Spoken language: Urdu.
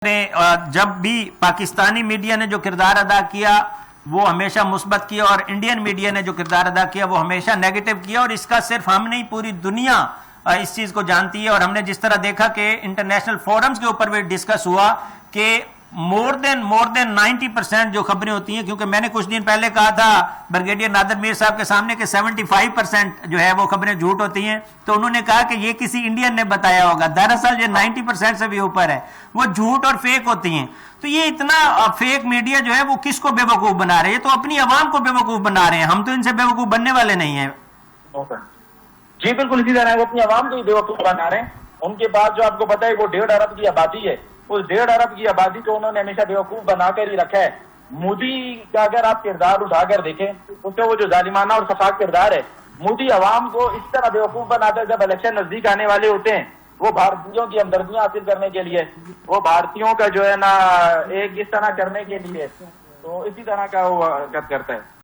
نے جب بھی پاکستانی میڈیا نے جو کردار ادا کیا وہ ہمیشہ مثبت کیا، اور انڈین میڈیا نے جو کردار ادا کیا وہ ہمیشہ نیگیٹو کیا، اور اس کا صرف ہم نہیں پوری دنیا اس چیز کو جانتی ہے۔ اور ہم نے جس طرح دیکھا کہ انٹرنیشنل فورمز کے اوپر بھی ڈسکس ہوا کہ مور دین 90% جو خبریں ہوتی ہیں، کیونکہ میں نے کچھ دن پہلے کہا تھا بریگیڈیئر نادر میر صاحب کے سامنے کہ 75% جو ہے وہ خبریں جھوٹ ہوتی ہیں، تو انہوں نے کہا کہ یہ کسی انڈین نے بتایا ہوگا۔ دراصل یہ 90% سے بھی اوپر ہے، وہ جھوٹ اور فیک ہوتی ہیں۔ تو یہ اتنا فیک میڈیا جو ہے وہ کس کو بے وقوف بنا رہے ہیں؟ یہ تو اپنی عوام کو بے وقوف بنا رہے ہیں، ہم تو ان سے بے وقوف بننے والے نہیں ہیں۔ جی بالکل اسی طرح وہ اپنی عوام کو ہی بے وقوف بنا رہے ہیں۔ ان کے بعد جو آپ کو پتا ہے وہ 1.5 ارب کی آبادی ہے، اس 1.5 ارب کی آبادی کو انہوں نے ہمیشہ بے وقوف بنا کر ہی رکھا ہے۔ مودی کا اگر آپ کردار اٹھا کر دیکھیں اس کا وہ جو ظالمانہ اور شفاف کردار ہے، مودی عوام کو اس طرح بے وقوف بناتا ہے جب الیکشن نزدیک آنے والے ہوتے ہیں، وہ بھارتیوں کی ہمدردیاں حاصل کرنے کے لیے، وہ بھارتیوں کا جو ہے نا ایک اس طرح کرنے کے لیے، تو اسی طرح کا وہ کرتا ہے۔